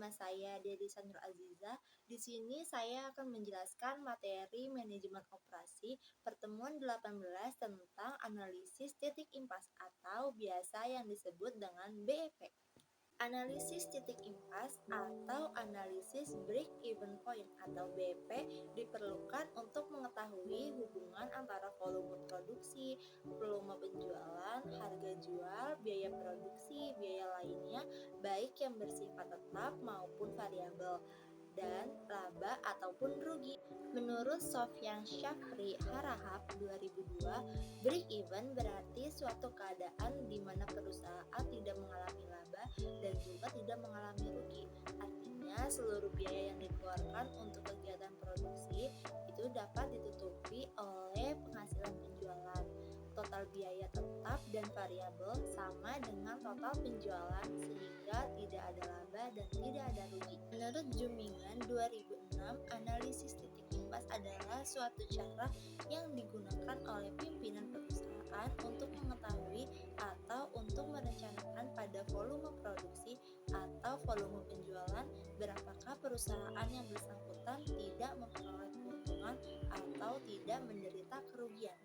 nama saya Dedisa Nur Aziza. Di sini saya akan menjelaskan materi manajemen operasi pertemuan 18 tentang analisis titik impas atau biasa yang disebut dengan BEP. Analisis titik impas atau analisis break even point atau BP diperlukan untuk mengetahui hubungan antara volume produksi, volume penjualan, harga jual, biaya produksi, biaya lainnya baik yang bersifat tetap maupun variabel, dan laba ataupun rugi. Menurut Sofyan Syafri Harahap 2002, break even berarti suatu keadaan di mana perusahaan tidak mengalami laba dan juga tidak mengalami rugi. Artinya seluruh biaya yang dikeluarkan untuk kegiatan produksi itu dapat ditutupi oleh penghasilan penjualan. Total biaya tetap dan variabel sama dengan total penjualan sehingga tidak ada laba dan tidak ada rugi. Menurut Jumingan 2006, analisis titik impas adalah suatu cara yang digunakan oleh pimpinan perusahaan untuk mengetahui atau untuk merencanakan pada volume produksi atau volume penjualan berapakah perusahaan yang bersangkutan tidak memperoleh keuntungan atau tidak menderita kerugian.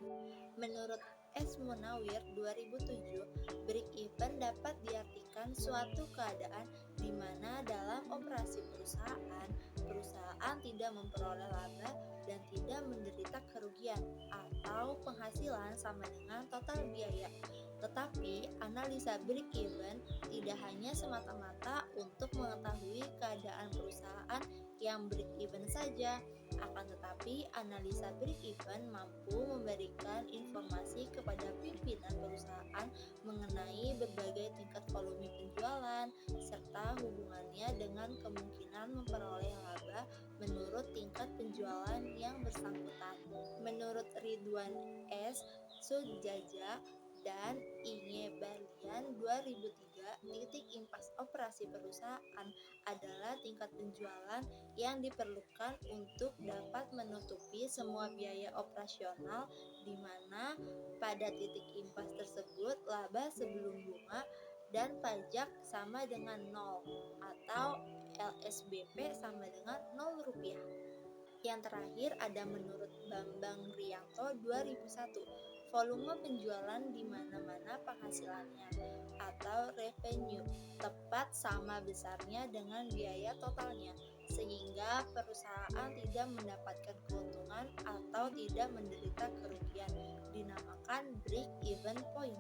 Menurut S. Munawir 2007, break even dapat diartikan suatu keadaan di mana dalam operasi perusahaan tidak memperoleh laba dan tidak menderita kerugian atau penghasilan sama dengan total biaya. Tetapi analisa break even tidak hanya semata-mata untuk mengetahui keadaan perusahaan yang break even saja, akan tetapi analisa break even mampu memberikan informasi kepada pimpinan perusahaan mengenai berbagai tingkat volume penjualan serta hubungannya dengan kemungkinan memperoleh laba menurut tingkat penjualan yang bersangkutan. Menurut Ridwan S. Sudjaja dan Inge Balian 2003, titik impas operasi perusahaan adalah tingkat penjualan yang diperlukan untuk dapat menutupi semua biaya operasional di mana pada titik impas tersebut laba sebelum bunga dan pajak sama dengan 0 atau LSBP sama dengan 0 rupiah. Yang terakhir ada menurut Bambang Rianto 2001, volume penjualan di mana-mana penghasilannya atau revenue tepat sama besarnya dengan biaya totalnya sehingga perusahaan tidak mendapatkan keuntungan atau tidak menderita kerugian, dinamakan break even point.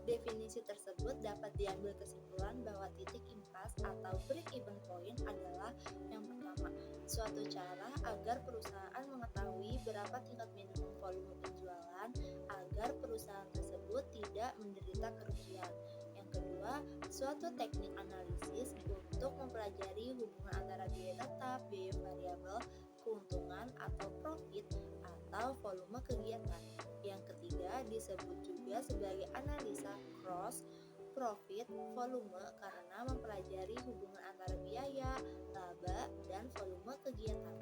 Definisi tersebut dapat diambil kesimpulan bahwa titik impas atau break even point adalah yang pertama, suatu cara agar perusahaan mengetahui berapa tingkat minimum volume penjualan agar perusahaan tersebut tidak menderita kerugian. Yang kedua, suatu teknik analisis untuk mempelajari hubungan antara biaya tetap, biaya variabel, keuntungan atau profit atau volume kegiatan. Yang ketiga disebut juga sebagai analisa gross profit volume karena mempelajari hubungan antara biaya, laba, dan volume kegiatan.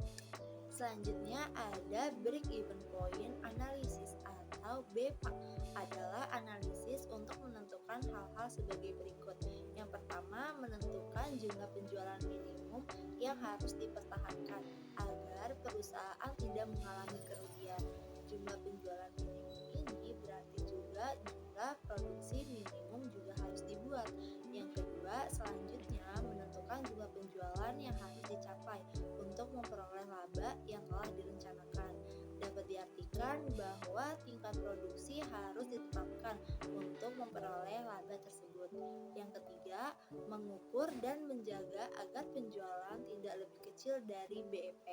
Selanjutnya ada break even point analysis atau BEPA adalah analisis untuk menentukan hal-hal sebagai berikut. Yang pertama, menentukan jumlah penjualan minimum yang harus dipertahankan agar perusahaan tidak mengalami kerugian. Jumlah penjualan minimum ini berarti juga jumlah produksi minimum juga harus dibuat. Yang kedua, selanjutnya menentukan jumlah penjualan yang harus dicapai untuk memperoleh laba yang telah direncanakan. Dapat diartikan bahwa tingkat produksi harus ditetapkan untuk memperoleh laba tersebut. Yang ketiga, mengukur dan menjaga agar penjualan tidak lebih kecil dari BEP,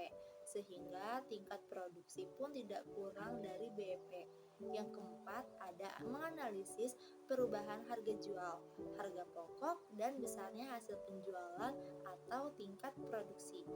sehingga tingkat produksi pun tidak kurang dari BEP. Yang keempat, ada menganalisis perubahan harga jual, harga pokok, dan besarnya hasil penjualan atau tingkat produksi.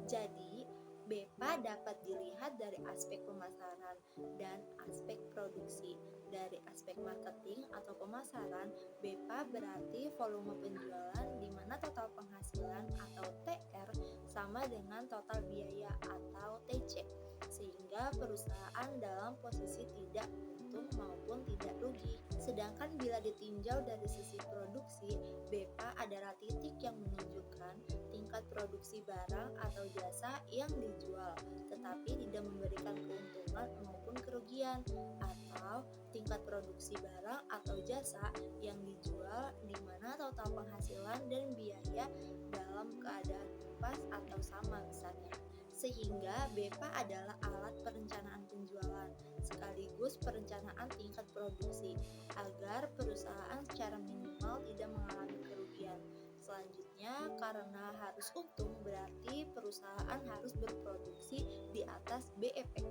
Jadi, BEPA dapat dilihat dari aspek pemasaran dan aspek produksi. Dari aspek marketing atau pemasaran, BEPA berarti volume penjualan di mana total penghasilan atau TR sama dengan total biaya atau TC, sehingga perusahaan dalam posisi tidak untung maupun tidak rugi. Sedangkan bila ditinjau dari sisi produksi, BEPA adalah titik yang menunjukkan tingkat produksi barang atau jasa yang dijual, tetapi tidak memberikan keuntungan maupun kerugian, atau tingkat produksi barang atau jasa yang dijual di mana total penghasilan dan biaya dalam keadaan pas atau sama besarnya. Sehingga BEPA adalah alat perencanaan penjualan sekaligus perencanaan tingkat produksi agar perusahaan secara minimal tidak mengalami kerugian. Selanjutnya, karena harus untung berarti perusahaan harus berproduksi di atas BEP.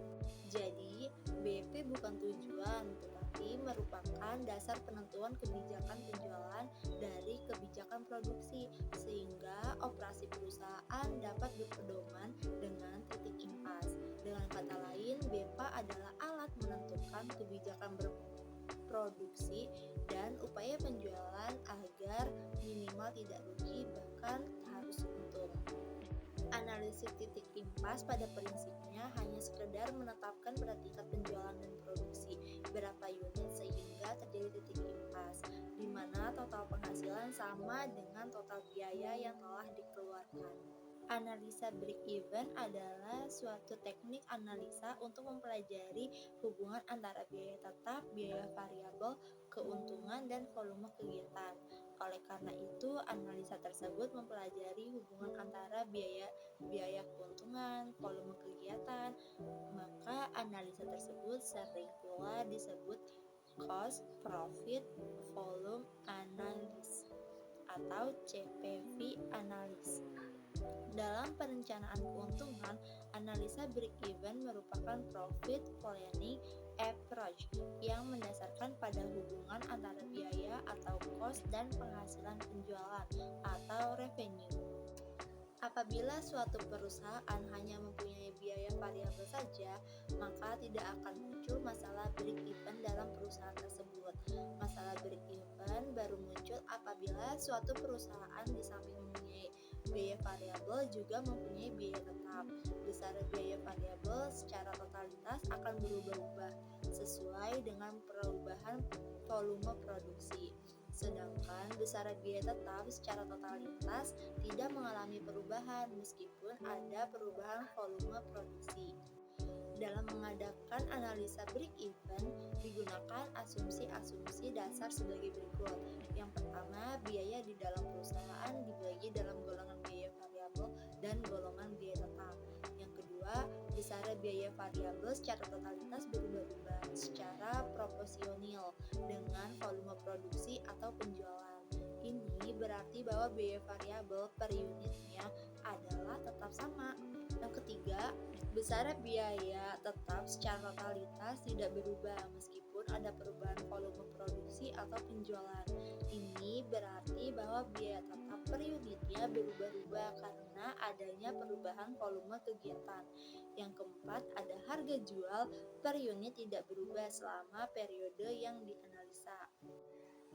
Jadi, BEP bukan tujuan, tetapi merupakan dasar penentuan kebijakan penjualan dari kebijakan produksi, sehingga operasi perusahaan dapat berpedoman dengan titik impas. Dengan kata lain, BEPA adalah alat menentukan kebijakan berproduksi dan upaya penjualan agar minimal tidak rugi bahkan harus untung. Analisis titik impas pada prinsipnya hanya sekedar menetapkan pada tingkat penjualan dan produksi berapa unit sehingga terjadi titik impas, di mana total penghasilan sama dengan total biaya yang telah dikeluarkan. Analisa break-even adalah suatu teknik analisa untuk mempelajari hubungan antara biaya tetap, biaya variabel, keuntungan, dan volume kegiatan. Oleh karena itu, analisa tersebut mempelajari hubungan antara biaya keuntungan, volume kegiatan. Maka analisa tersebut sering pula disebut cost profit volume analysis atau CPV analysis. Dalam perencanaan keuntungan, analisa break-even merupakan profit planning approach yang mendasarkan pada hubungan antara biaya atau cost dan penghasilan penjualan atau revenue. Apabila suatu perusahaan hanya mempunyai biaya variabel saja, maka tidak akan muncul masalah break-even dalam perusahaan tersebut. Masalah break-even baru muncul apabila suatu perusahaan di samping mempunyai biaya variabel juga mempunyai biaya tetap. Besar biaya variabel secara totalitas akan berubah-ubah sesuai dengan perubahan volume produksi. Sedangkan besaran biaya tetap secara totalitas tidak mengalami perubahan meskipun ada perubahan volume produksi. Dalam mengadakan analisa break-even, digunakan asumsi-asumsi dasar sebagai berikut. Yang pertama, biaya di dalam perusahaan dibagi dalam golongan biaya variabel dan golongan biaya tetap. Yang kedua, besaran biaya variabel secara totalitas berubah-ubah secara proporsional dengan volume produksi atau penjualan. Ini berarti bahwa biaya variabel per unitnya adalah tetap sama. Yang ketiga, besaran biaya tetap secara totalitas tidak berubah meskipun ada perubahan volume produksi atau penjualan. Ini berarti bahwa biaya tetap per unitnya berubah-ubah karena adanya perubahan volume kegiatan. Yang keempat, ada harga jual per unit tidak berubah selama periode yang dianalisa.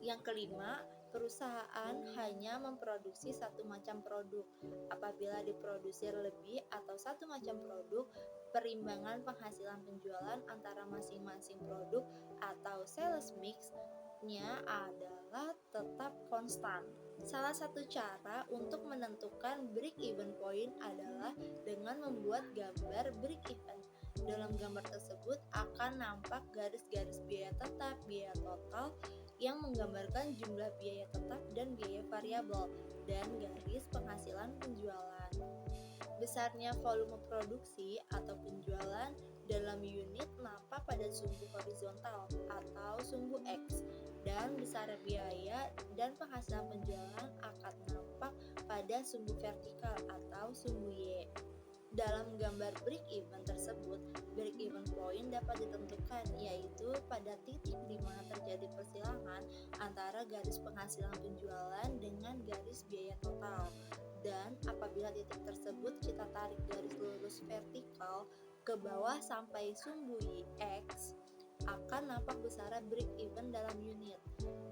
Yang kelima, perusahaan hanya memproduksi satu macam produk. Apabila diproduksi lebih atau satu macam produk, perimbangan penghasilan penjualan antara masing-masing produk atau sales mix-nya adalah tetap konstan. Salah satu cara untuk menentukan break-even point adalah dengan membuat gambar break-even. Dalam gambar tersebut akan nampak garis-garis biaya tetap, biaya total, yang menggambarkan jumlah biaya tetap dan biaya variabel, dan garis penghasilan penjualan. Besarnya volume produksi atau penjualan dalam unit nampak pada sumbu horizontal atau sumbu X, dan besar biaya dan penghasilan penjualan akan nampak pada sumbu vertikal atau sumbu Y. Dalam gambar break-even tersebut, break-even point dapat ditentukan yaitu pada titik di mana terjadi persilangan antara garis penghasilan penjualan dengan garis biaya total. Dan apabila titik tersebut kita tarik garis lurus vertikal ke bawah sampai sumbu X, akan nampak besaran break even dalam unit.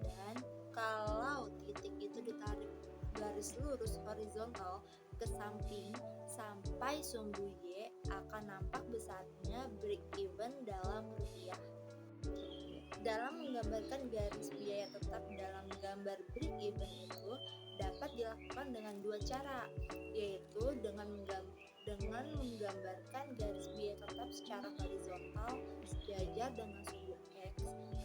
Dan kalau titik itu ditarik garis lurus horizontal ke samping sampai sumbu Y, akan nampak besarnya break even dalam rupiah. Dalam menggambarkan garis biaya tetap dalam gambar break even itu dapat dilakukan dengan dua cara, yaitu dengan menggambarkan garis biaya tetap secara horizontal sejajar dengan sumbu X,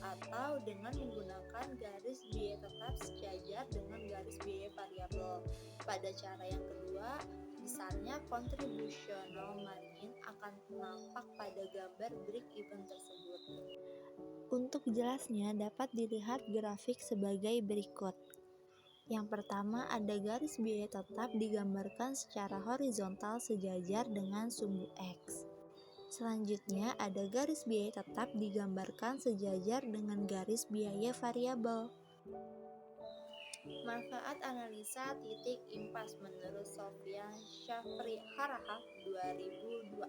atau dengan menggunakan garis biaya tetap sejajar dengan garis biaya variabel. Pada cara yang kedua, besarnya contributional margin akan nampak pada gambar break even tersebut. Untuk jelasnya dapat dilihat grafik sebagai berikut. Yang pertama, ada garis biaya tetap digambarkan secara horizontal sejajar dengan sumbu X. Selanjutnya, ada garis biaya tetap digambarkan sejajar dengan garis biaya variabel. Manfaat analisa titik impas menurut Sofyan Shafri Harahap 2002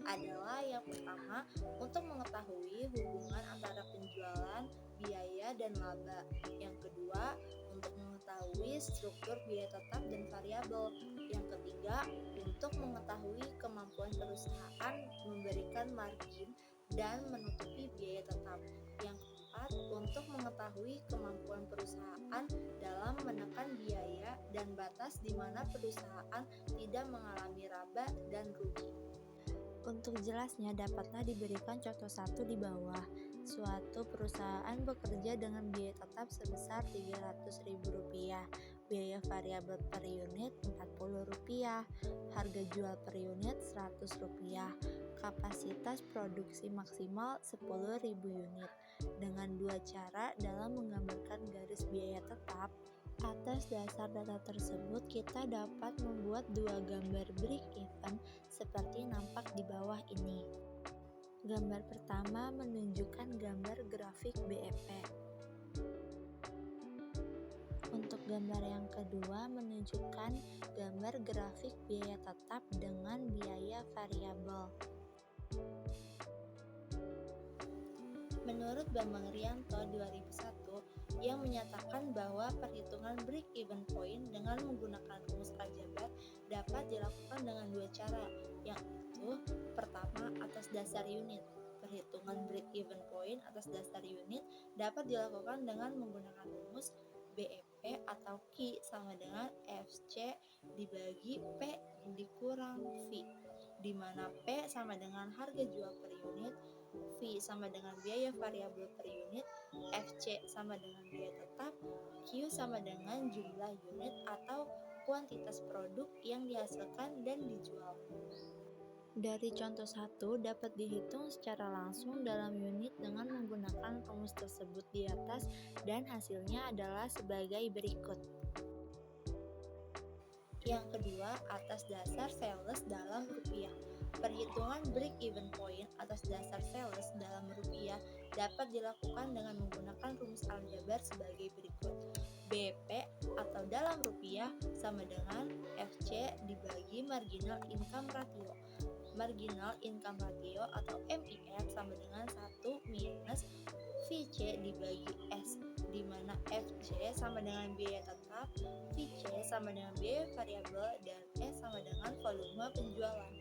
adalah yang pertama, untuk mengetahui hubungan antara penjualan, biaya, dan laba. Yang kedua, untuk mengetahui struktur biaya tetap dan variabel. Yang ketiga, untuk mengetahui kemampuan perusahaan memberikan margin dan menutupi biaya tetap. Yang keempat, untuk mengetahui kemampuan perusahaan dalam menekan biaya dan batas di mana perusahaan tidak mengalami laba dan rugi. Untuk jelasnya dapatlah diberikan contoh satu di bawah. Suatu perusahaan bekerja dengan biaya tetap sebesar Rp300.000, biaya variabel per unit Rp40, harga jual per unit Rp100, kapasitas produksi maksimal 10.000 unit. Dengan dua cara dalam menggambarkan garis biaya tetap, atas dasar data tersebut kita dapat membuat dua gambar break even seperti nampak di bawah ini. Gambar pertama menunjukkan gambar grafik BEP. Untuk gambar yang kedua menunjukkan gambar grafik biaya tetap dengan biaya variabel. Menurut Bambang Rianto 2001 yang menyatakan bahwa perhitungan break-even point dengan menggunakan rumus aljabar dapat dilakukan dengan dua cara, yaitu pertama atas dasar unit. Perhitungan break-even point atas dasar unit dapat dilakukan dengan menggunakan rumus BEP atau Q sama dengan FC dibagi P dikurang V, di mana P sama dengan harga jual per unit, V sama dengan biaya variabel per unit, FC sama dengan biaya tetap, Q sama dengan jumlah unit atau kuantitas produk yang dihasilkan dan dijual. Dari contoh 1 dapat dihitung secara langsung dalam unit dengan menggunakan rumus tersebut di atas, dan hasilnya adalah sebagai berikut. Yang kedua, atas dasar sales dalam rupiah. Perhitungan break-even point atas dasar sales dalam rupiah dapat dilakukan dengan menggunakan rumus aljabar sebagai berikut. BP atau dalam rupiah sama dengan FC dibagi marginal income ratio. Marginal income ratio atau MIR sama dengan 1 minus VC dibagi S, di mana FC sama dengan biaya tetap, VC sama dengan biaya variabel, dan S sama dengan volume penjualan.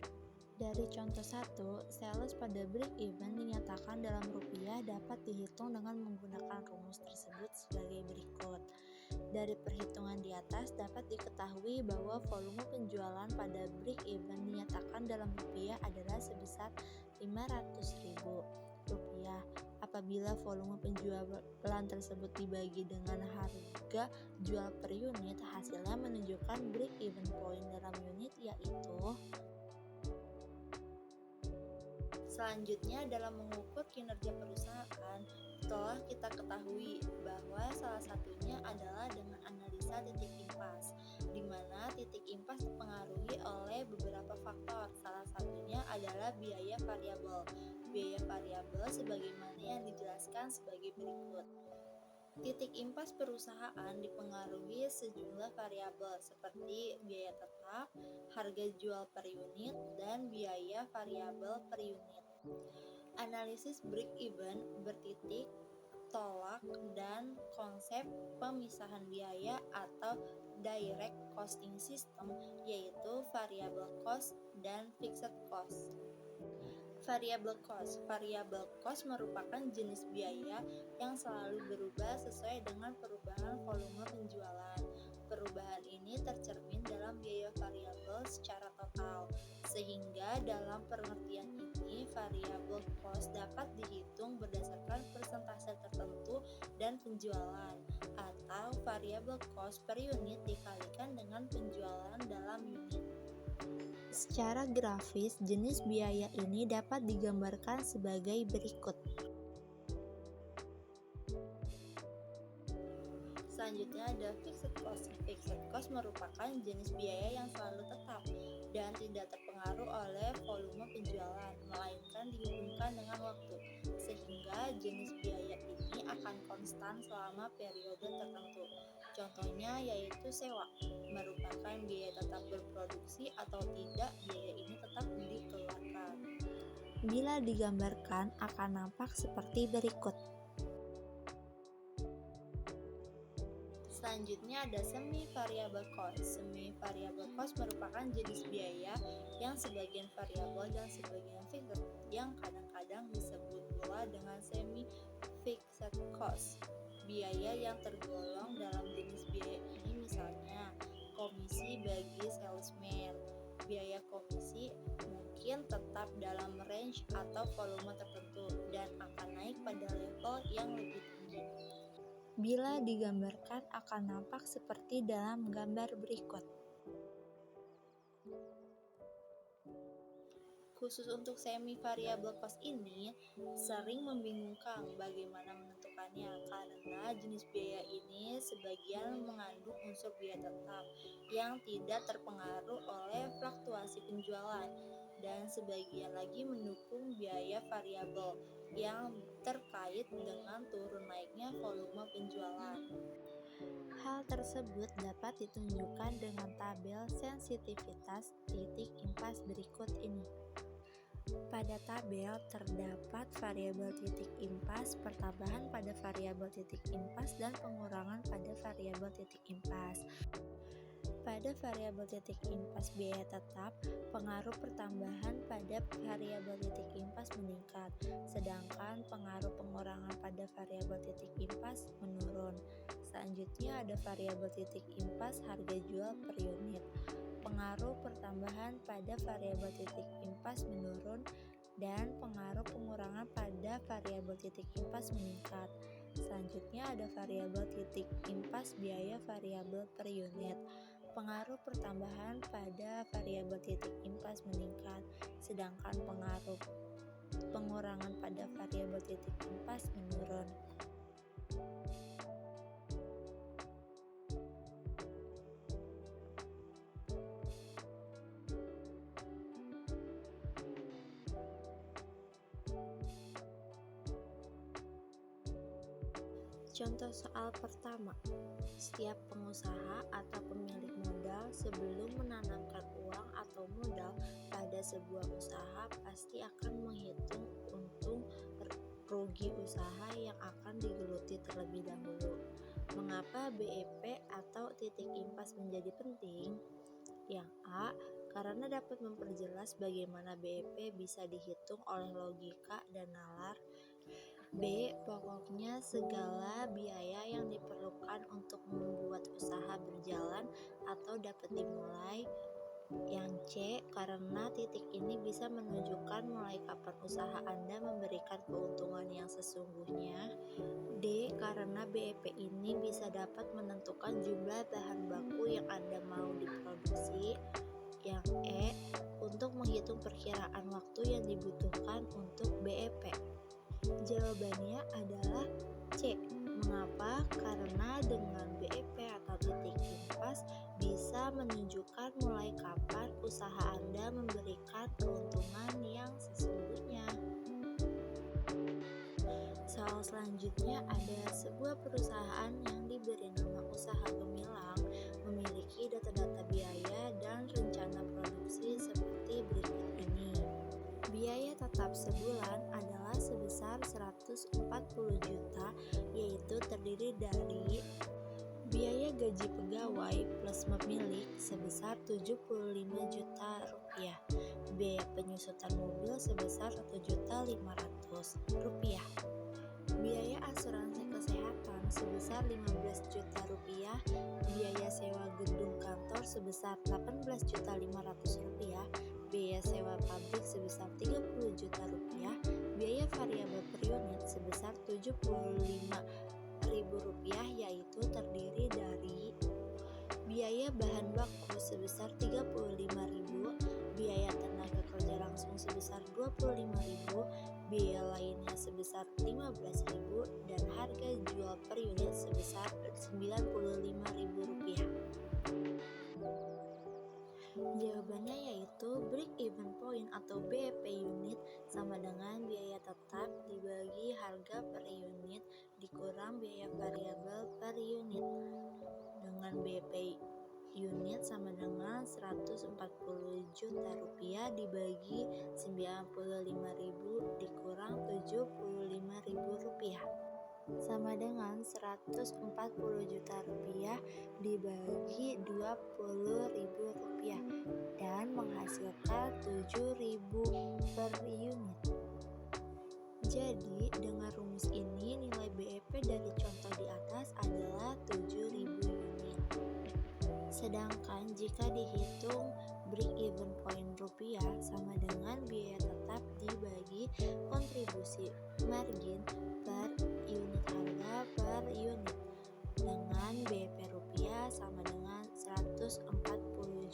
Dari contoh 1, sales pada break even dinyatakan dalam rupiah dapat dihitung dengan menggunakan rumus tersebut sebagai berikut. Dari perhitungan di atas dapat diketahui bahwa volume penjualan pada break even dinyatakan dalam rupiah adalah sebesar Rp500.000. Apabila volume penjualan tersebut dibagi dengan harga jual per unit, hasilnya menunjukkan break even point dalam unit, yaitu. Selanjutnya, dalam mengukur kinerja perusahaan, telah kita ketahui bahwa salah satunya adalah dengan analisa titik impas, di mana titik impas dipengaruhi oleh beberapa faktor. Salah satunya adalah biaya variabel. Biaya variabel sebagaimana yang dijelaskan sebagai berikut. Titik impas perusahaan dipengaruhi sejumlah variabel seperti biaya tetap, harga jual per unit, dan biaya variabel per unit. Analisis break-even bertitik tolak dan konsep pemisahan biaya atau direct costing system, yaitu variable cost dan fixed cost. Variable cost merupakan jenis biaya yang selalu berubah sesuai dengan perubahan volume penjualan. Perubahan ini tercermin dalam biaya variabel secara total, sehingga dalam pengertian ini variable cost dapat dihitung berdasarkan persentase tertentu dan penjualan, atau variable cost per unit dikalikan dengan penjualan dalam unit. Secara grafis, jenis biaya ini dapat digambarkan sebagai berikut. Selanjutnya ada fixed cost. Fixed cost merupakan jenis biaya yang selalu tetap dan tidak terpengaruh oleh volume penjualan, melainkan dihubungkan dengan waktu, sehingga jenis biaya ini akan konstan selama periode tertentu. Contohnya yaitu sewa, merupakan biaya tetap berproduksi atau tidak, biaya ini tetap dikeluarkan. Bila digambarkan akan nampak seperti berikut. Selanjutnya ada semi variable cost. Semi variable cost merupakan jenis biaya yang sebagian variabel dan sebagian fixed, yang kadang-kadang disebut pula dengan semi fixed cost. Biaya yang tergolong dalam jenis biaya ini misalnya komisi bagi salesman. Biaya komisi mungkin tetap dalam range atau volume tertentu dan akan naik pada level yang lebih tinggi. Bila digambarkan akan nampak seperti dalam gambar berikut. Khusus untuk semi variable cost ini sering membingungkan bagaimana menentukannya, karena jenis biaya ini sebagian mengandung unsur biaya tetap yang tidak terpengaruh oleh fluktuasi penjualan, dan sebagian lagi mendukung biaya variabel yang terkait dengan turun naiknya volume penjualan. Hal tersebut dapat ditunjukkan dengan tabel sensitivitas titik impas berikut ini. Pada tabel terdapat variabel titik impas, pertambahan pada variabel titik impas, dan pengurangan pada variabel titik impas. Pada variabel titik impas biaya tetap, pengaruh pertambahan pada variabel titik impas meningkat, sedangkan pengaruh pengurangan pada variabel titik impas menurun. Selanjutnya ada variabel titik impas harga jual per unit. Pengaruh pertambahan pada variabel titik impas menurun dan pengaruh pengurangan pada variabel titik impas meningkat. Selanjutnya ada variabel titik impas biaya variabel per unit. Pengaruh pertambahan pada variabel titik impas meningkat, sedangkan pengaruh pengurangan pada variabel titik impas menurun. Contoh soal pertama, setiap pengusaha atau pemilik modal sebelum menanamkan uang atau modal pada sebuah usaha pasti akan menghitung untung rugi usaha yang akan digeluti terlebih dahulu. Mengapa BEP atau titik impas menjadi penting? Yang A, karena dapat memperjelas bagaimana BEP bisa dihitung oleh logika dan nalar. B, pokoknya segala biaya yang diperlukan untuk membuat usaha berjalan atau dapat dimulai. Yang C, karena titik ini bisa menunjukkan mulai kapan usaha Anda memberikan keuntungan yang sesungguhnya. D, karena BEP ini bisa dapat menentukan jumlah bahan baku yang Anda mau diproduksi. Yang E, untuk menghitung perkiraan waktu yang dibutuhkan untuk BEP. Jawabannya adalah C. Mengapa? Karena dengan BEP atau titik impas bisa menunjukkan mulai kapan usaha Anda memberikan keuntungan yang sesungguhnya. Soal selanjutnya ada sebuah perusahaan yang diberi nama usaha gemilang memiliki data-data biaya dan rencana produksi seperti berikut ini. Biaya tetap sebulan adalah sebesar 140 juta, yaitu terdiri dari biaya gaji pegawai plus pemilik sebesar 75 juta rupiah, biaya penyusutan mobil sebesar 1.500.000 rupiah, biaya asuransi kesehatan sebesar 15 juta rupiah, biaya sewa gedung kantor sebesar 18.500.000 rupiah, biaya sewa pabrik sebesar 30 juta rupiah, biaya variabel per unit sebesar 75.000 rupiah, yaitu terdiri dari biaya bahan baku sebesar 35.000, biaya tenaga kerja langsung sebesar 25.000, biaya lainnya sebesar 15.000, dan harga jual per unit sebesar 95.000 rupiah. Jawabannya yaitu break even point atau BEP unit sama dengan biaya tetap dibagi harga per unit dikurang biaya variabel per unit, dengan BEP unit sama dengan 140 juta rupiah dibagi 95.000 dikurang 75.000 rupiah sama dengan 140 juta rupiah dibagi 20.000 rupiah dan menghasilkan 7.000 per unit. Jadi dengan rumus ini nilai BEP dari contoh di atas adalah 7.000 unit. Sedangkan jika dihitung break even point rupiah sama dengan biaya tetap dibagi kontribusi margin per unit harga per unit dengan BEP rupiah sama dengan 140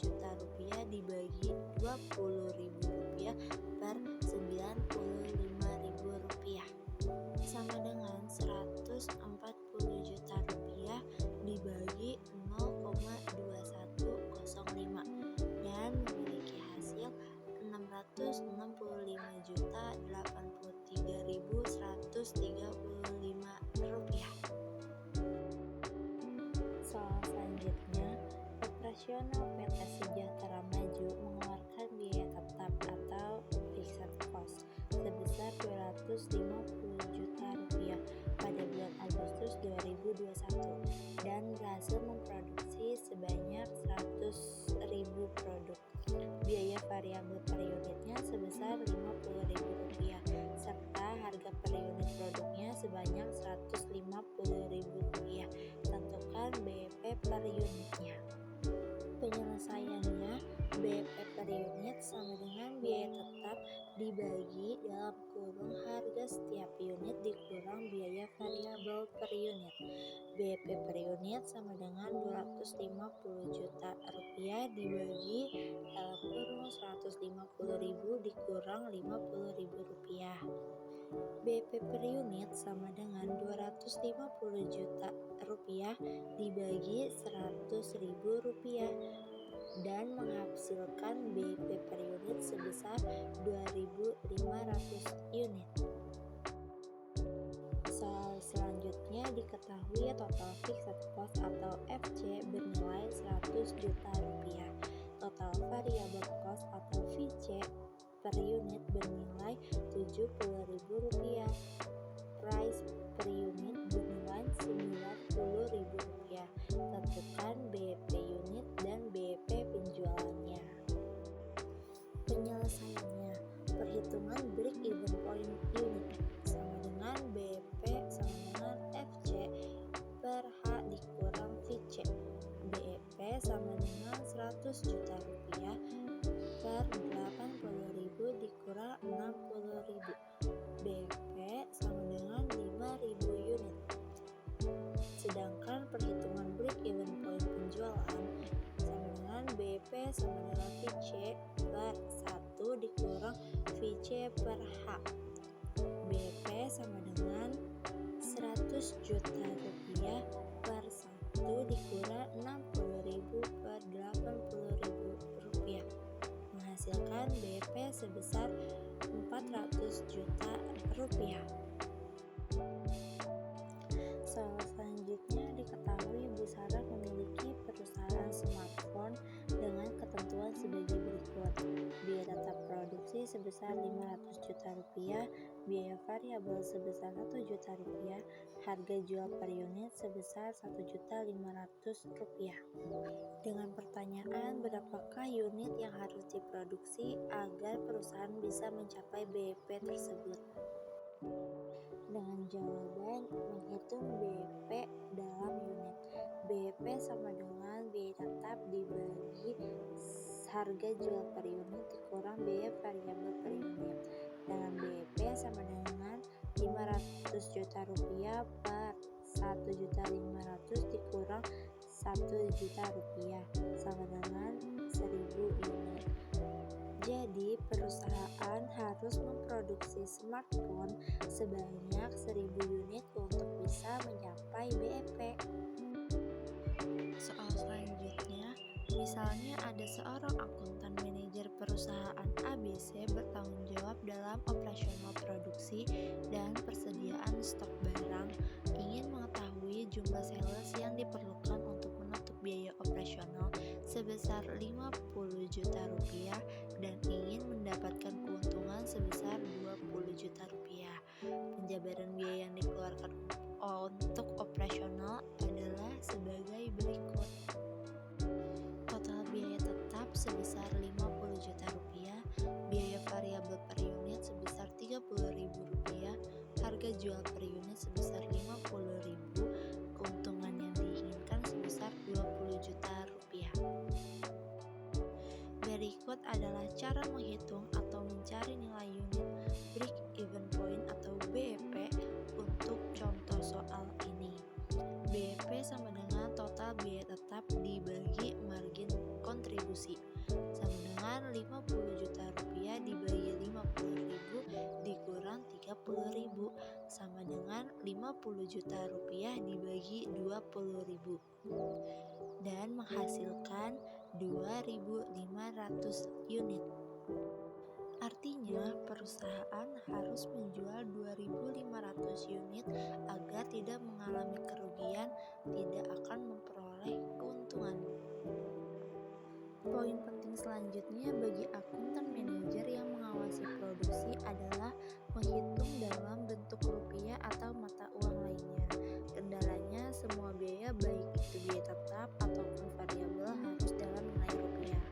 juta rupiah dibagi 20.000 rupiah per 95.000 rupiah sama dengan 140 juta rupiah dibagi 0,2105 dan memiliki hasil 695.083.135 rupiah. Soal selanjutnya, operasional PT Sejahtera Maju mengeluarkan biaya tetap atau fixed cost sebesar 250 juta rupiah pada bulan Agustus 2021 dan berhasil memproduksi sebanyak 100.000 produk. Biaya variabel per unitnya sebesar 50.000 rupiah serta harga per unit produknya sebanyak 150.000 rupiah. Tentukan BEP per unitnya. Penyelesaiannya, BEP per unit sama dengan biaya tetap dibagi dalam kurung harga setiap unit dikurang biaya variabel per unit. BEP per unit sama dengan 250 juta rupiah dibagi dalam kurung 150.000 dikurang 50.000 rupiah. BEP per unit sama dengan 250 juta rupiah dibagi 100.000 rupiah dan menghasilkan BEP per unit sebesar 2.500 unit. Soal selanjutnya diketahui total fixed cost atau FC bernilai 100 juta rupiah. Total variable cost atau VC per unit bernilai 70.000 rupiah. Price per unit bernilai 90.000 rupiah. Tentukan BEP unit dan BEP penjualannya. Penyelesaiannya, perhitungan break even point unit sama dengan BEP sama dengan FC per H dikurang VC. BEP sama dengan 100 juta rupiah per 80.000 dikurang 60.000. BEP sama dengan 5.000 unit. Sedangkan perhitungan break even point penjualan sama dengan BEP sama dengan VC per 1 dikurang VC per H. BEP sama dengan 100 juta rupiah per 1 dikurang 60.000 per 80.000 rupiah menghasilkan BEP sebesar 400 juta rupiah. sebesar Rp500.000, biaya variabel sebesar Rp1.000.000, harga jual per unit sebesar Rp1.500.000. Dengan pertanyaan berapakah unit yang harus diproduksi agar perusahaan bisa mencapai BEP tersebut? Dengan jawaban menghitung BEP dalam unit. BEP sama dengan biaya tetap dibagi harga jual per unit dikurang biaya variabel per unit. Dengan BEP sama dengan Rp500.000 per Rp1.500.000 dikurang Rp1.000.000 sama dengan 1.000 unit. Jadi perusahaan harus memproduksi smartphone sebanyak 1.000 unit untuk bisa mencapai BEP. Soal selanjutnya, misalnya ada seorang akuntan manajer perusahaan ABC bertanggung jawab dalam operasional produksi dan persediaan stok barang, ingin mengetahui jumlah sales yang diperlukan untuk menutup biaya operasional sebesar Rp50 juta dan ingin mendapatkan keuntungan sebesar Rp20 juta. Penjabaran biaya yang dikeluarkan untuk operasional adalah sebagai berikut. Total biaya tetap sebesar Rp50 juta, biaya variabel per unit sebesar Rp30.000, harga jual per unit sebesar Rp50.000, keuntungan yang diinginkan sebesar Rp20 juta. Berikut adalah cara menghitung atau mencari nilai unit break-even point atau BEP untuk contoh soal ini. BEP sama dengan total biaya tetap dibagi margin kontribusi, sama dengan Rp50 juta dibagi 50.000 dikurang 30.000, sama dengan Rp50 juta dibagi 20.000, dan menghasilkan 2.500 unit. Artinya, perusahaan harus menjual 2.500 unit agar tidak mengalami kerugian, tidak akan memperoleh keuntungan. Poin penting selanjutnya bagi akuntan manajer yang mengawasi produksi adalah menghitung dalam bentuk rupiah atau mata uang lainnya. Kendalanya, semua biaya baik itu biaya tetap ataupun variabel harus dalam nilai rupiah.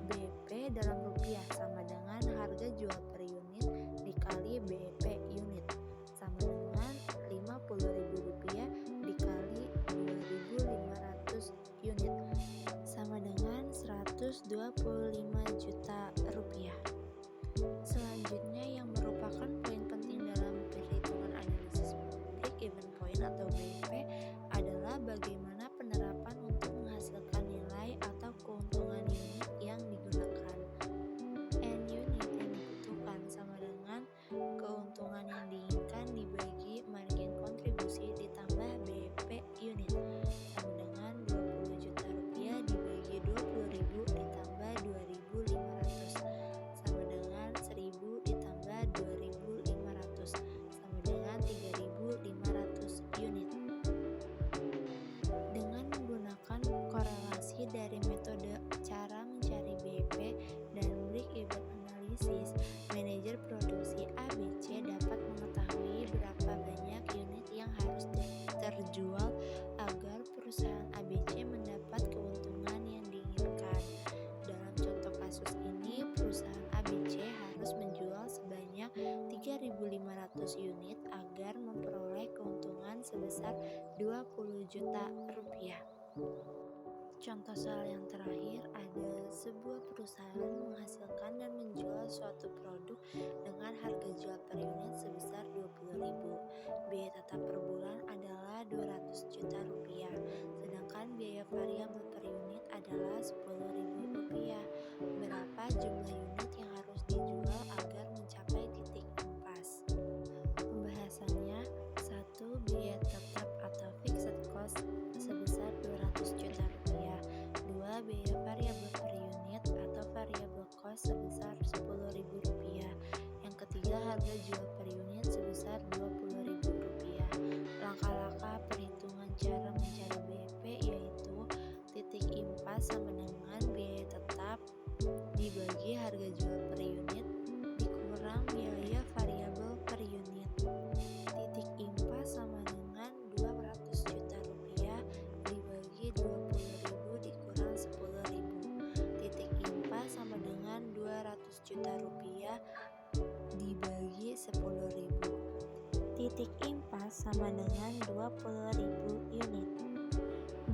BEP dalam rupiah sama dengan harga jual per unit dikali BEP unit sama dengan Rp50.000 dikali 2.500 unit sama dengan Rp125 juta. Selanjutnya yang merupakan poin penting dalam perhitungan analisis break-even point atau BEP adalah bagaimana penerapan untuk menghasilkan nilai atau keuntungan unit yang digunakan. N unit yang dibutuhkan sama dengan keuntungan yang diinginkan dibagi margin kontribusi ditambah BEP unit sama dengan Rp20 juta dibagi 20.000 ditambah 2.500 sama dengan 1.000 ditambah 2.500 sama dengan 3.500 unit. Dengan menggunakan korelasi dari metode cara mencari BEP dan break-even analysis, manajer produksi ABC dapat mengetahui berapa banyak unit yang harus terjual agar perusahaan ABC mendapat keuntungan yang diinginkan. Dalam contoh kasus ini, perusahaan ABC harus menjual sebanyak 3.500 unit agar memperoleh keuntungan sebesar Rp20 juta. Contoh soal yang terakhir, ada sebuah perusahaan menghasilkan dan menjual suatu produk dengan harga jual per unit sebesar Rp20.000. Biaya tetap per bulan adalah Rp200 juta, sedangkan biaya variabel per unit adalah Rp10.000. Berapa jumlah unit yang harus dijual agar mencapai titik impas? Pembahasannya: 1. Biaya tetap atau fixed cost sebesar Rp200 juta. 2. Biaya variabel per unit atau variable cost sebesar Rp10.000. Yang ketiga, harga jual per unit sebesar Rp20.000. Langkah-langkah perhitungan cara mencari BEP yaitu titik impas sama dengan biaya tetap dibagi harga jual per unit Biaya variabel per unit. Titik impas sama dengan 200 juta rupiah dibagi 20.000 dikurang 10.000. Titik impas sama dengan 200 juta rupiah dibagi 10.000. Titik impas sama dengan 20.000 unit.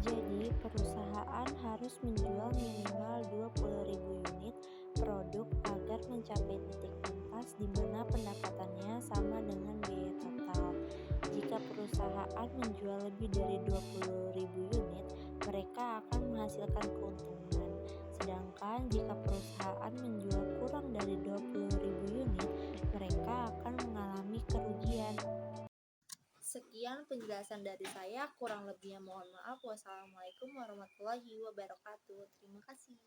Jadi perusahaan harus menjual minimal 20.000 unit produk agar mencapai titik impas di mana pendapatannya sama dengan biaya total. Jika perusahaan menjual lebih dari 20.000 unit, mereka akan menghasilkan keuntungan. Sedangkan jika perusahaan menjual kurang dari 20.000 unit, mereka akan mengalami kerugian. Sekian penjelasan dari saya, kurang lebihnya mohon maaf. Wassalamualaikum warahmatullahi wabarakatuh. Terima kasih.